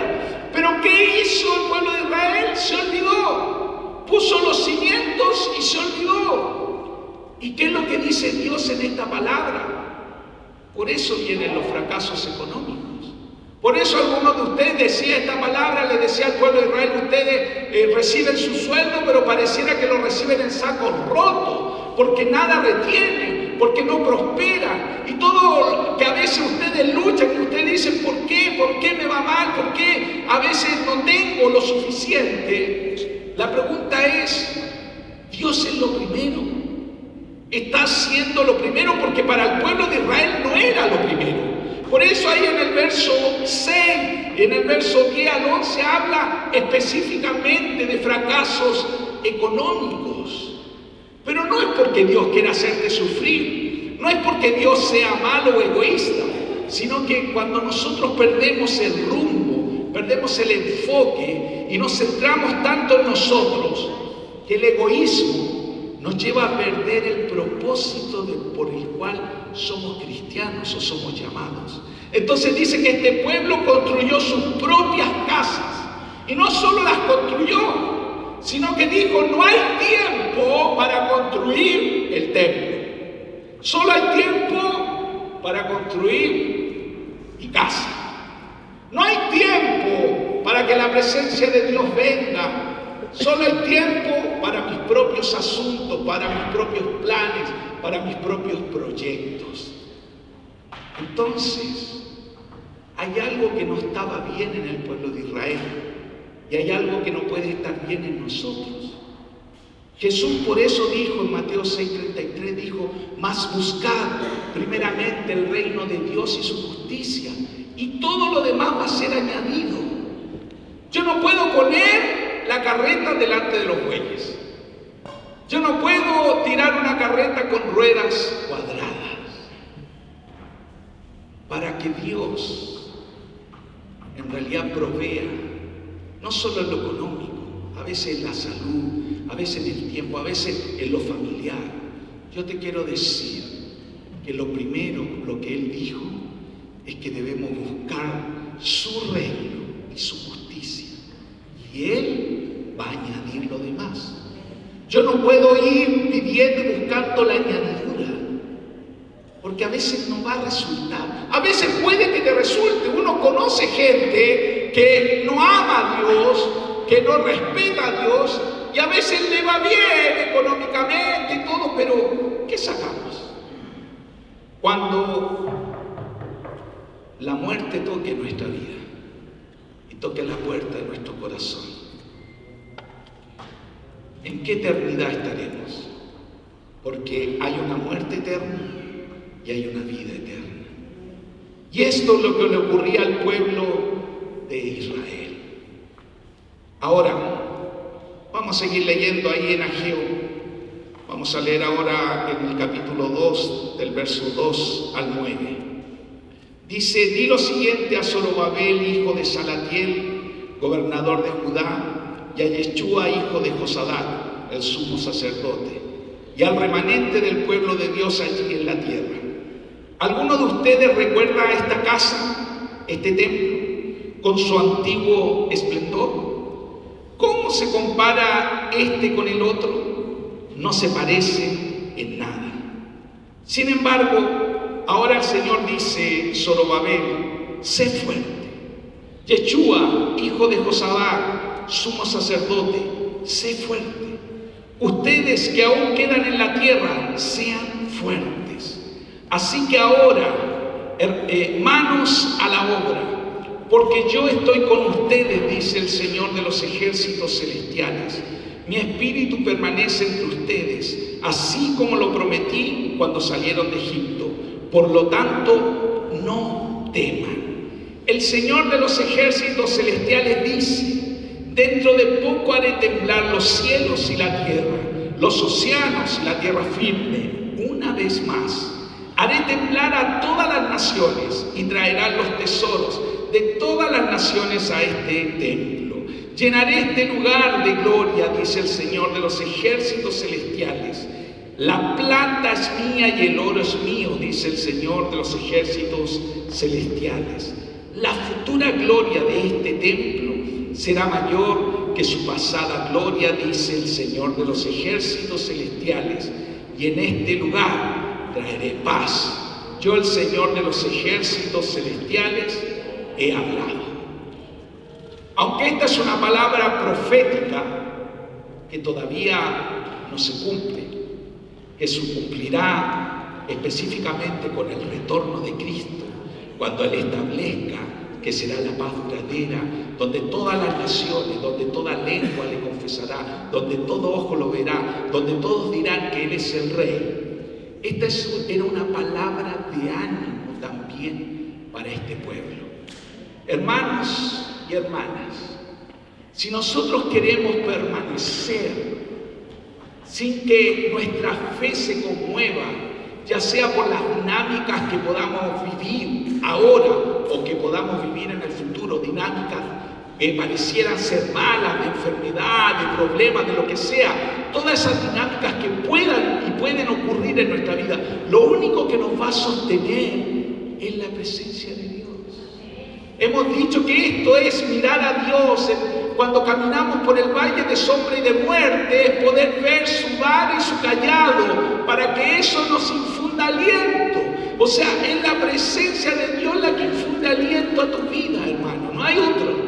Pero ¿qué hizo el pueblo de Israel? Se olvidó, puso los cimientos y se olvidó. ¿Y qué es lo que dice Dios en esta palabra? Por eso vienen los fracasos económicos. Por eso algunos de ustedes decía esta palabra, le decía al pueblo de Israel: ustedes reciben su sueldo, pero pareciera que lo reciben en sacos rotos, porque nada retienen, porque no prosperan. Y todo que a veces ustedes luchan, que ustedes dicen: ¿por qué? ¿Por qué me va mal? ¿Por qué a veces no tengo lo suficiente? La pregunta es: ¿Dios es lo primero? ¿Está haciendo lo primero? Porque para el pueblo de Israel no era lo primero. Por eso ahí en el verso 6, en el verso 10 al 11 habla específicamente de fracasos económicos. Pero no es porque Dios quiera hacerte sufrir, no es porque Dios sea malo o egoísta, sino que cuando nosotros perdemos el rumbo, perdemos el enfoque y nos centramos tanto en nosotros, que el egoísmo nos lleva a perder el propósito por el cual somos cristianos o somos llamados. Entonces dice que este pueblo construyó sus propias casas. Y no solo las construyó, sino que dijo: no hay tiempo para construir el templo. Solo hay tiempo para construir mi casa. No hay tiempo para que la presencia de Dios venga. Solo hay tiempo para mis propios asuntos, para mis propios planes, para mis propios proyectos. Entonces, hay algo que no estaba bien en el pueblo de Israel y hay algo que no puede estar bien en nosotros. Jesús por eso dijo en Mateo 6:33, dijo: mas buscad primeramente el reino de Dios y su justicia, y todo lo demás va a ser añadido. Yo no puedo poner la carreta delante de los bueyes. Yo no puedo tirar una carreta con ruedas cuadradas. Para que Dios en realidad provea, no solo en lo económico, a veces en la salud, a veces en el tiempo, a veces en lo familiar. Yo te quiero decir que lo primero, lo que Él dijo, es que debemos buscar su reino y su justicia. Y Él va a añadir lo demás. Yo no puedo ir pidiendo y buscando la añadidura, porque a veces no va a resultar. A veces puede que te resulte. Uno conoce gente que no ama a Dios, que no respeta a Dios, y a veces le va bien económicamente y todo, pero ¿qué sacamos? Cuando la muerte toque nuestra vida y toque la puerta de nuestro corazón, ¿en qué eternidad estaremos? Porque hay una muerte eterna y hay una vida eterna. Y esto es lo que le ocurría al pueblo de Israel. Ahora, vamos a seguir leyendo ahí en Ageo. Vamos a leer ahora en el capítulo 2, del verso 2 al 9. Dice: di lo siguiente a Zorobabel, hijo de Salatiel, gobernador de Judá, y a Yeshua, hijo de Josadac, el sumo sacerdote, y al remanente del pueblo de Dios allí en la tierra. ¿Alguno de ustedes recuerda esta casa, este templo, con su antiguo esplendor? ¿Cómo se compara este con el otro? No se parece en nada. Sin embargo, ahora el Señor dice: Zorobabel, sé fuerte. Yeshua, hijo de Josadac, sumo sacerdote, sé fuerte. Ustedes que aún quedan en la tierra, sean fuertes. Así que ahora, manos a la obra, porque yo estoy con ustedes, dice el Señor de los ejércitos celestiales. Mi espíritu permanece entre ustedes, así como lo prometí cuando salieron de Egipto. Por lo tanto, no teman. El Señor de los ejércitos celestiales dice: dentro de poco haré temblar los cielos y la tierra, los océanos y la tierra firme. Una vez más, haré temblar a todas las naciones y traerán los tesoros de todas las naciones a este templo. Llenaré este lugar de gloria, dice el Señor de los ejércitos celestiales. La plata es mía y el oro es mío, dice el Señor de los ejércitos celestiales. La futura gloria de este templo será mayor que su pasada gloria, dice el Señor de los ejércitos celestiales. Y en este lugar traeré paz. Yo, el Señor de los ejércitos celestiales, he hablado. Aunque esta es una palabra profética que todavía no se cumple, que se cumplirá específicamente con el retorno de Cristo, cuando Él establezca que será la paz duradera, donde todas las naciones, donde toda lengua le confesará, donde todo ojo lo verá, donde todos dirán que Él es el Rey. Esta era una palabra de ánimo también para este pueblo. Hermanos y hermanas, si nosotros queremos permanecer sin que nuestra fe se conmueva, ya sea por las dinámicas que podamos vivir ahora o que podamos vivir en el futuro, dinámicas que parecieran ser malas, de enfermedad, de problemas, de lo que sea, todas esas dinámicas que puedan y pueden ocurrir en nuestra vida, lo único que nos va a sostener es la presencia de Dios. Hemos dicho que esto es mirar a Dios. Cuando caminamos por el valle de sombra y de muerte, es poder ver su vara y su callado, para que eso nos infunda aliento. O sea, es la presencia de Dios la que infunde aliento a tu vida, hermano. No hay otro.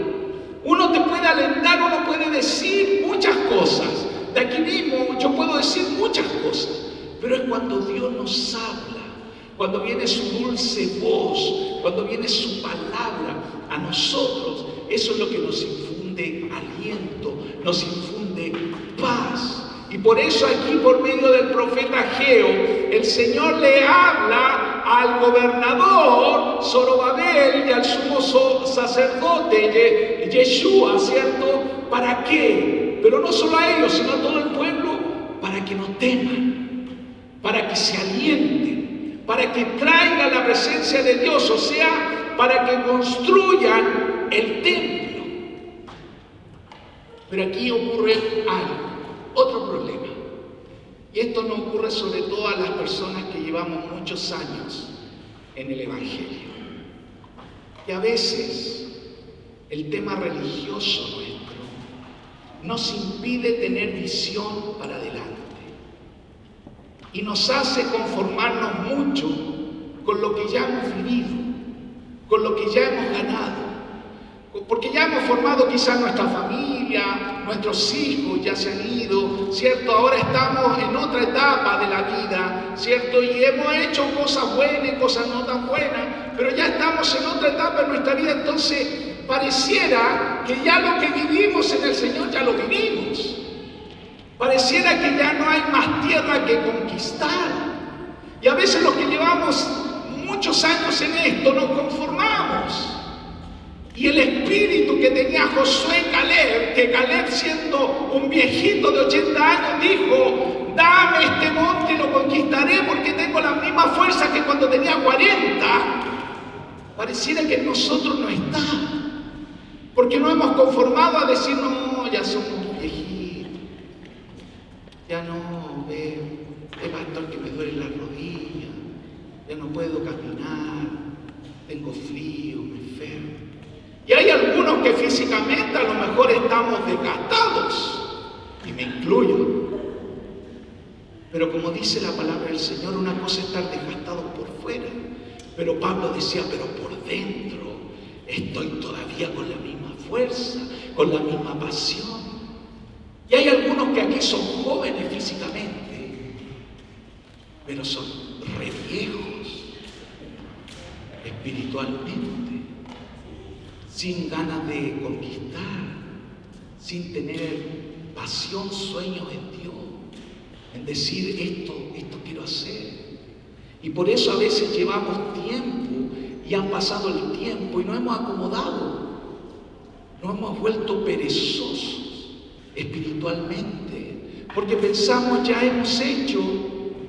Uno te puede alentar, uno puede decir muchas cosas. De aquí mismo yo puedo decir muchas cosas. Pero es cuando Dios nos habla, cuando viene su dulce voz, cuando viene su palabra a nosotros. Eso es lo que nos infunde aliento, nos infunde paz. Y por eso aquí, por medio del profeta Ageo, el Señor le habla al gobernador Zorobabel y al sumo sacerdote Yeshua, ¿cierto? ¿Para qué? Pero no solo a ellos, sino a todo el pueblo, para que no teman, para que se alienten, para que traigan la presencia de Dios, o sea, para que construyan el templo. Pero aquí ocurre algo, otro problema. Y esto no ocurre sobre todo a las personas que llevamos muchos años en el Evangelio. Que a veces el tema religioso nuestro nos impide tener visión para adelante. Y nos hace conformarnos mucho con lo que ya hemos vivido, con lo que ya hemos ganado. Porque ya hemos formado quizás nuestra familia, nuestros hijos ya se han ido, ¿cierto? Ahora estamos en otra etapa de la vida, ¿cierto? Y hemos hecho cosas buenas y cosas no tan buenas, pero ya estamos en otra etapa de nuestra vida, entonces pareciera que ya lo que vivimos en el Señor ya lo vivimos. Pareciera que ya no hay más tierra que conquistar. Y a veces los que llevamos muchos años en esto nos conformamos. Y el espíritu que tenía Josué y Caleb, que Caleb siendo un viejito de 80 años dijo: dame este monte y lo conquistaré porque tengo la misma fuerza que cuando tenía 40. Pareciera que en nosotros no está. Porque no hemos conformado a decir: no, ya somos viejitos. Ya no, ve pastor, que me duele la rodilla. Ya no puedo caminar. Tengo frío, me enfermo. Y hay algunos que físicamente a lo mejor estamos desgastados, y me incluyo. Pero como dice la palabra del Señor, una cosa es estar desgastado por fuera, pero Pablo decía: pero por dentro estoy todavía con la misma fuerza, con la misma pasión. Y hay algunos que aquí son jóvenes físicamente, pero son re viejos espiritualmente, sin ganas de conquistar, sin tener pasión, sueños en Dios, en decir: esto quiero hacer. Y por eso a veces llevamos tiempo y han pasado el tiempo y nos hemos acomodado, nos hemos vuelto perezosos espiritualmente, porque pensamos: ya hemos hecho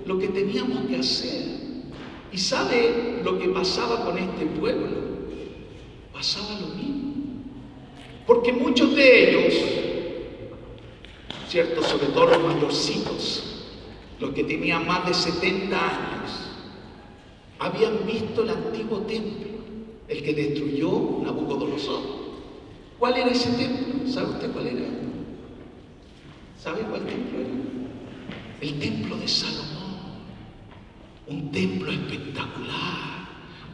lo que teníamos que hacer. ¿Y sabe lo que pasaba con este pueblo? Pasaba lo mismo, porque muchos de ellos, ¿cierto? Sobre todo los mayorcitos, los que tenían más de 70 años, habían visto el antiguo templo, el que destruyó Nabucodonosor. ¿Cuál era ese templo? ¿Sabe usted cuál era? ¿Sabe cuál templo era? El templo de Salomón, un templo espectacular,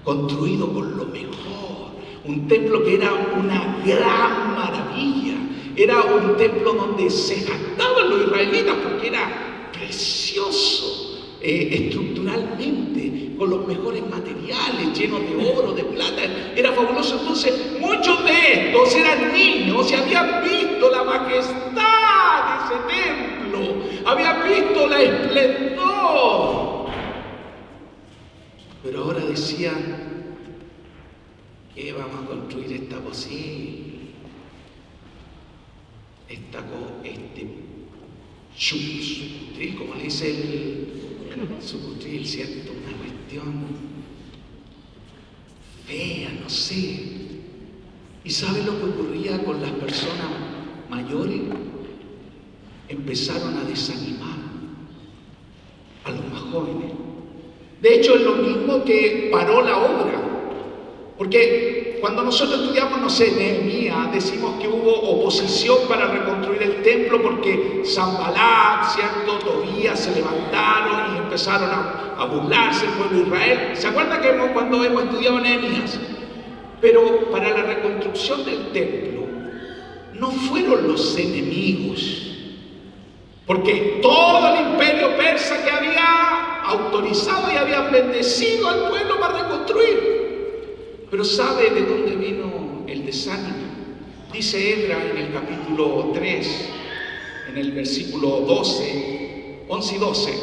construido con lo mejor. Un templo que era una gran maravilla. Era un templo donde se jactaban los israelitas porque era precioso estructuralmente, con los mejores materiales, lleno de oro, de plata. Era fabuloso. Entonces, muchos de estos eran niños y habían visto la majestad de ese templo, habían visto la esplendor. Pero ahora decían: ¿qué vamos a construir esta posible? Este sucutril, como le dice el sucutril, ¿cierto? Una cuestión fea, no sé. ¿Y sabe lo que ocurría con las personas mayores? Empezaron a desanimar a los más jóvenes. De hecho, es lo mismo que paró la obra. Porque cuando nosotros estudiamos, no sé, Nehemías, decimos que hubo oposición para reconstruir el templo porque Sanbalat, ¿cierto? Tobías se levantaron y empezaron a burlarse del pueblo de Israel. ¿Se acuerdan que cuando hemos estudiado Nehemías? Pero para la reconstrucción del templo no fueron los enemigos, porque todo el imperio persa que había autorizado y había bendecido al pueblo para reconstruir. Pero ¿sabe de dónde vino el desánimo? Dice Esdras en el capítulo 3, en el versículo 11 y 12,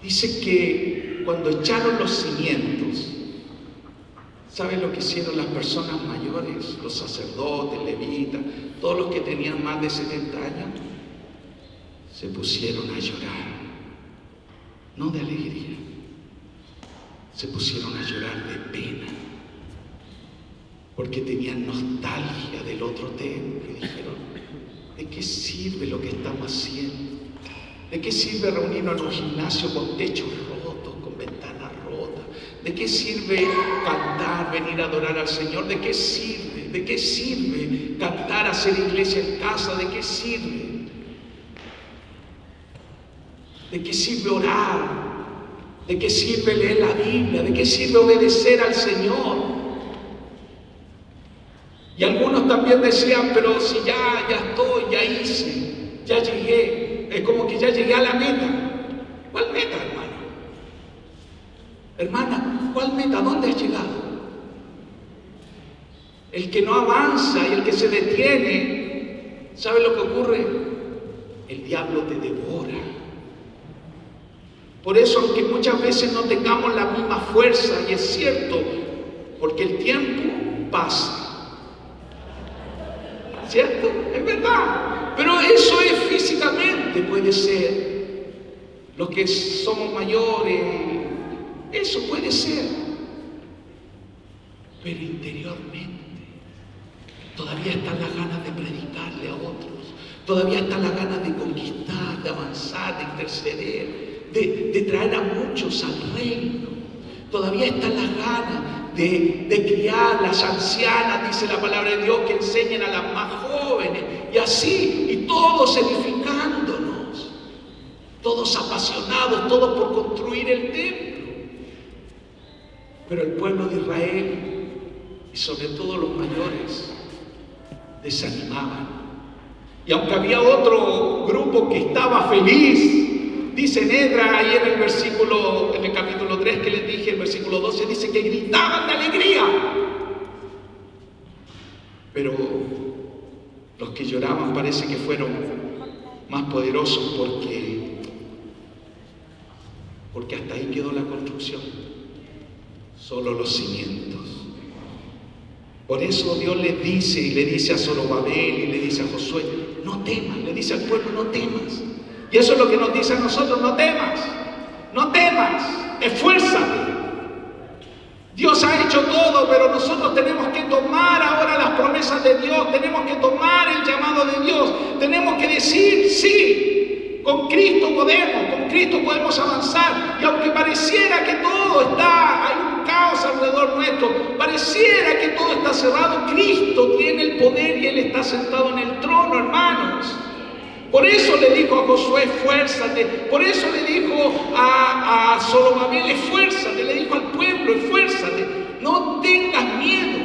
dice que cuando echaron los cimientos, ¿Saben lo que hicieron las personas mayores, los sacerdotes, levitas, todos los que tenían más de 70 años? Se pusieron a llorar, no de alegría, se pusieron a llorar de pena, porque tenían nostalgia del otro templo y dijeron: ¿de qué sirve lo que estamos haciendo? ¿De qué sirve reunirnos en un gimnasio con techos rotos, con ventanas rotas? ¿De qué sirve cantar, venir a adorar al Señor? ¿De qué sirve? ¿De qué sirve cantar, hacer iglesia en casa? ¿De qué sirve? ¿De qué sirve orar? ¿De qué sirve leer la Biblia? ¿De qué sirve obedecer al Señor? Y algunos también decían: pero si ya estoy, ya hice, ya llegué, es como que ya llegué a la meta. ¿Cuál meta, hermano? Hermana, ¿cuál meta? ¿Dónde has llegado? El que no avanza y el que se detiene, ¿sabe lo que ocurre? El diablo te devora. Por eso, aunque muchas veces no tengamos la misma fuerza, y es cierto, porque el tiempo pasa, ¿cierto? Es verdad. Pero eso es físicamente, puede ser. Los que somos mayores, eso puede ser. Pero interiormente, todavía están las ganas de predicarle a otros. Todavía están las ganas de conquistar, de avanzar, de interceder, de traer a muchos al reino. Todavía están las ganas de criar las ancianas, dice la palabra de Dios, que enseñen a las más jóvenes, y así, y todos edificándonos, todos apasionados, todos por construir el templo. Pero el pueblo de Israel, y sobre todo los mayores, desanimaban. Y aunque había otro grupo que estaba feliz, dice Nedra ahí en el capítulo 3 que les dije, el versículo 12, dice que gritaban de alegría. Pero los que lloraban parece que fueron más poderosos, porque hasta ahí quedó la construcción, solo los cimientos. Por eso Dios les dice, y le dice a Zorobabel, y le dice a Josué: no temas, le dice al pueblo: no temas. Y eso es lo que nos dice a nosotros: no temas, no temas, esfuérzate. Dios ha hecho todo, pero nosotros tenemos que tomar ahora las promesas de Dios, tenemos que tomar el llamado de Dios, tenemos que decir: sí, con Cristo podemos avanzar. Y aunque pareciera que todo hay un caos alrededor nuestro, pareciera que todo está cerrado, Cristo tiene el poder y Él está sentado en el trono, hermanos. Por eso le dijo a Josué: esfuérzate. Por eso le dijo a Zorobabel: esfuérzate. Le dijo al pueblo: esfuérzate. No tengas miedo.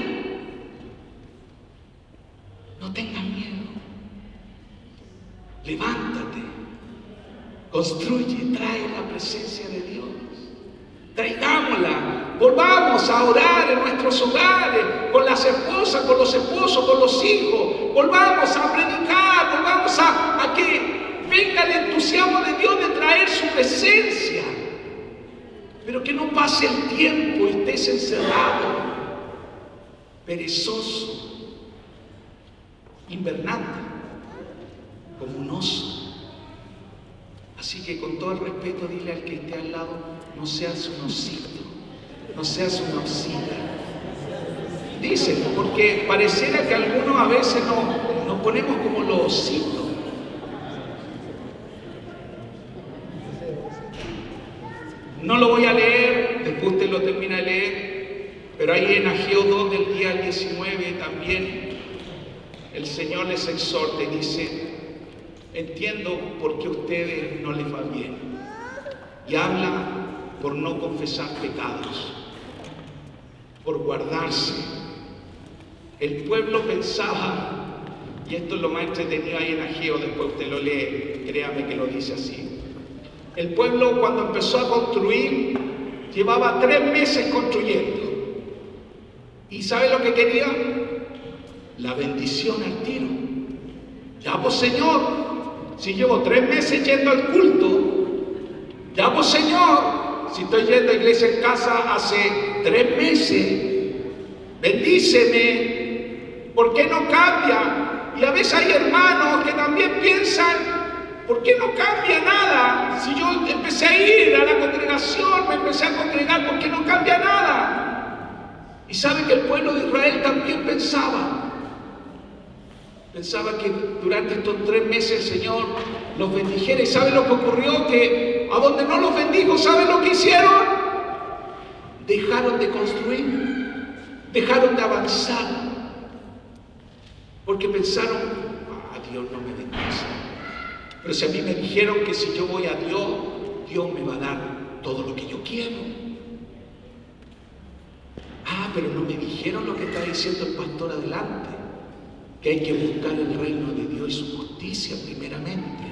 No tengas miedo. Levántate. Construye, trae la presencia de Dios. Traigámosla. Volvamos a orar en nuestros hogares, con las esposas, con los esposos, con los hijos. Volvamos a predicar, volvamos a que venga el entusiasmo de Dios de traer su presencia. Pero que no pase el tiempo y estés encerrado, perezoso, invernante, como un oso. Así que, con todo el respeto, dile al que esté al lado: no seas un osito, no seas una osita. Dicen, porque pareciera que algunos a veces nos ponemos como los ositos. No lo voy a leer, después usted lo termina de leer, pero ahí en Ageo 2 del día 19 también el Señor les exhorta y dice: entiendo por qué a ustedes no les va bien, y habla por no confesar pecados, por guardarse. El pueblo pensaba, y esto es lo más entretenido ahí en Ageo, después usted lo lee, créame que lo dice así. El pueblo, cuando empezó a construir, llevaba 3 meses construyendo. ¿Y sabe lo que quería? La bendición al tiro. Ya pues, Señor, si llevo 3 meses yendo al culto, ya pues, Señor, si estoy yendo a iglesia en casa hace 3 meses, bendíceme, ¿por qué no cambia? Y a veces hay hermanos que también piensan, ¿por qué no cambia nada? Si yo empecé a ir a la congregación, me empecé a congregar, ¿por qué no cambia nada? Y sabe que el pueblo de Israel también pensaba que durante estos 3 meses el Señor los bendijera. ¿Y sabe lo que ocurrió? Que a donde no los bendijo, ¿sabe lo que hicieron? Dejaron de construir, dejaron de avanzar, porque pensaron, Dios no me bendice. Pero si a mí me dijeron que si yo voy a Dios, Dios me va a dar todo lo que yo quiero. Pero no me dijeron lo que está diciendo el pastor adelante, que hay que buscar el reino de Dios y su justicia primeramente.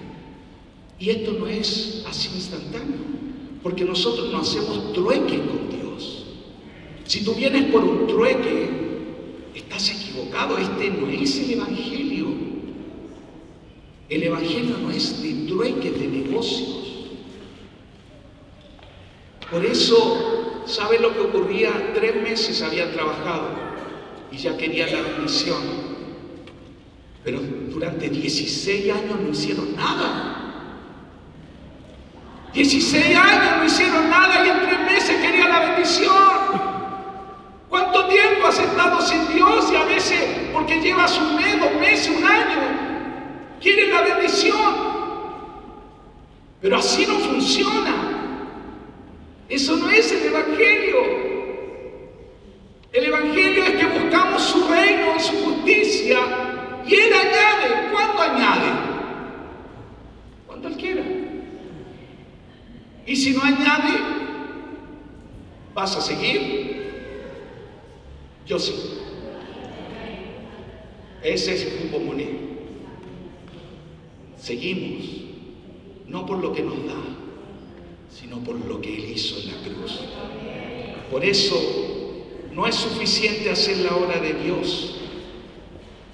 Y esto no es así instantáneo, porque nosotros no hacemos trueques con Dios. Si tú vienes por un trueque, estás equivocado. Este no es el Evangelio. El Evangelio no es de trueques, de negocios. Por eso, ¿sabe lo que ocurría? 3 meses habían trabajado y ya querían la bendición. Pero durante 16 años no hicieron nada. 16 años no hicieron nada y en 3 meses querían la bendición. ¿Cuánto tiempo has estado sin Dios? Y a veces, porque llevas 1 mes, 2 meses, 1 año, quieren la bendición. Pero así no funciona. Eso no es el Evangelio. El Evangelio es que buscamos su reino y su justicia y Él añade. ¿Cuándo añade? Cuando Él quiera. Y si no añade, ¿vas a seguir? Yo sí. Ese es el grupo Monet. Seguimos, no por lo que nos da, sino por lo que Él hizo en la cruz. Por eso no es suficiente hacer la obra de Dios,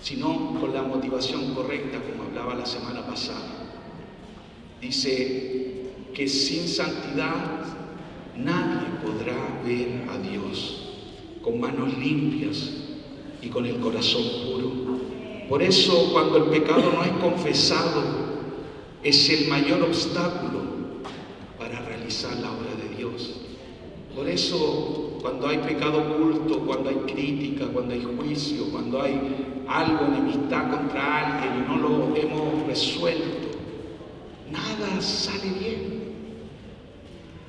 sino con la motivación correcta, como hablaba la semana pasada. Dice que sin santidad nadie podrá ver a Dios, con manos limpias y con el corazón puro. Por eso, cuando el pecado no es confesado, es el mayor obstáculo para realizar la obra de Dios. Por eso, cuando hay pecado oculto, cuando hay crítica, cuando hay juicio, cuando hay algo, enemistad contra alguien y no lo hemos resuelto, nada sale bien.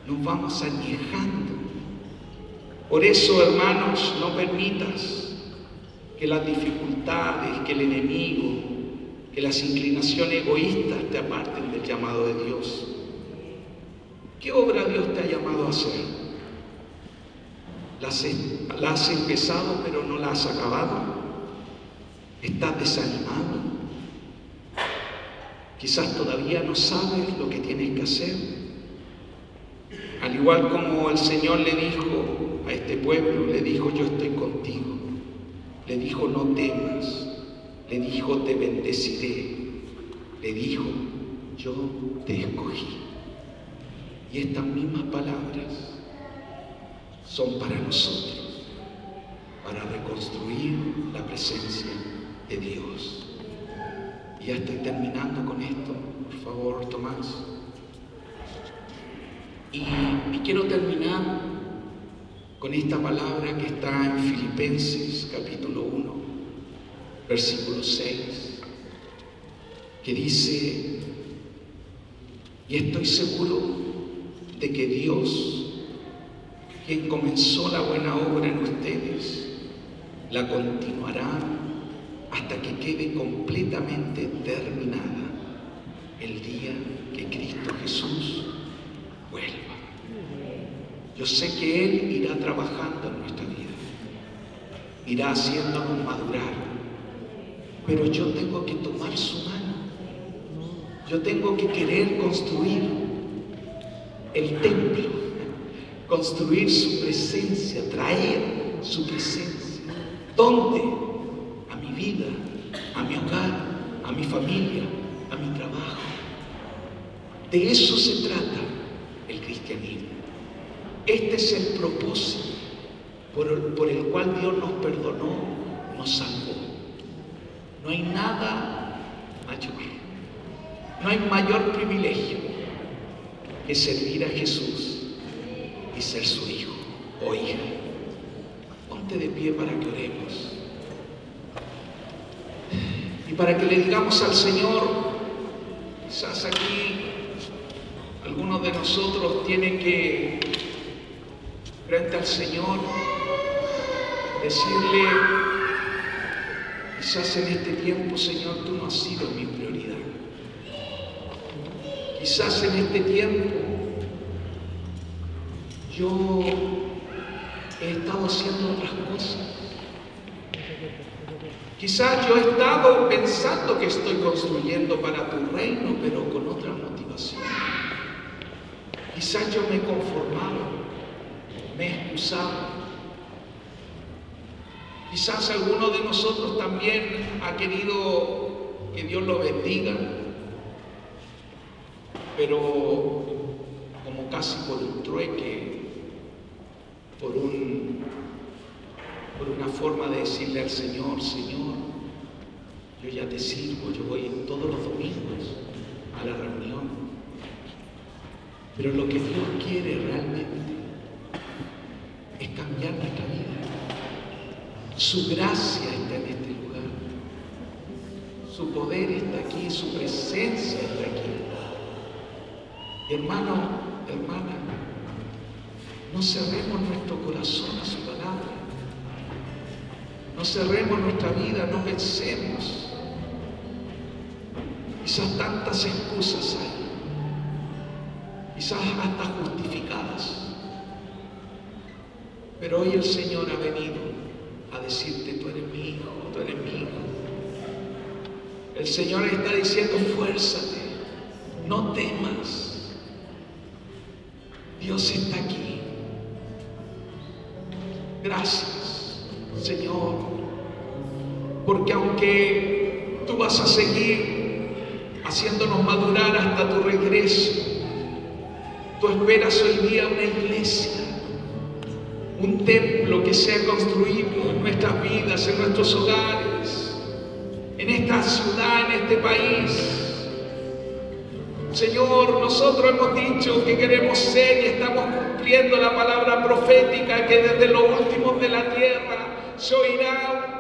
Nos vamos añejando. Por eso, hermanos, no permitas que las dificultades, que el enemigo, que las inclinaciones egoístas te aparten del llamado de Dios. ¿Qué obra Dios te ha llamado a hacer? ¿La has empezado pero no la has acabado? ¿Estás desanimado? Quizás todavía no sabes lo que tienes que hacer. Al igual como el Señor le dijo a este pueblo, le dijo: yo estoy contigo. Le dijo: no temas. Le dijo: te bendeciré. Le dijo: yo te escogí. Y estas mismas palabras son para nosotros, para reconstruir la presencia de Dios. Y ya estoy terminando con esto, por favor, Tomás. Y quiero terminar con esta palabra que está en Filipenses capítulo 1, versículo 6, que dice: y estoy seguro de que Dios, quien comenzó la buena obra en ustedes, la continuará hasta que quede completamente terminada el día que Cristo Jesús vuelva. Yo sé que Él irá trabajando en nuestra vida, irá haciéndonos madurar, pero yo tengo que tomar su mano. Yo tengo que querer construir el templo, construir su presencia, traer su presencia. ¿Dónde? A mi vida, a mi hogar, a mi familia, a mi trabajo. De eso se trata el cristianismo. Este es el propósito por el cual Dios nos perdonó, nos salvó. No hay nada mayor, no hay mayor privilegio que servir a Jesús y ser su hijo o hija. Ponte de pie para que oremos y para que le digamos al Señor. Quizás aquí algunos de nosotros tienen que, frente al Señor, decirle: quizás en este tiempo, Señor, tú no has sido mi prioridad. Quizás en este tiempo yo he estado haciendo otras cosas. Quizás yo he estado pensando que estoy construyendo para tu reino, pero con otra motivación. Quizás yo me he conformado, me he excusado. Quizás alguno de nosotros también ha querido que Dios lo bendiga, pero como casi por un trueque, por una forma de decirle al Señor: Señor, yo ya te sirvo, yo voy todos los domingos a la reunión. Pero lo que Dios quiere realmente es cambiar nuestra vida. Su gracia está en este lugar. Su poder está aquí, su presencia está aquí. Hermano, hermana, no cerremos nuestro corazón a su palabra. No cerremos nuestra vida, no pensemos. Quizás tantas excusas hay, quizás hasta justificadas. Pero hoy el Señor ha venido a decirte: tú eres mi hijo, tú eres mi hijo. El Señor está diciendo: fuérzate, no temas. Dios está aquí. Gracias, Señor, porque aunque tú vas a seguir haciéndonos madurar hasta tu regreso, tú esperas hoy día una iglesia, un templo que sea construido en nuestras vidas, en nuestros hogares, en esta ciudad, en este país. Señor, nosotros hemos dicho que queremos ser y estamos cumpliendo la palabra profética, que desde los últimos de la tierra se oirá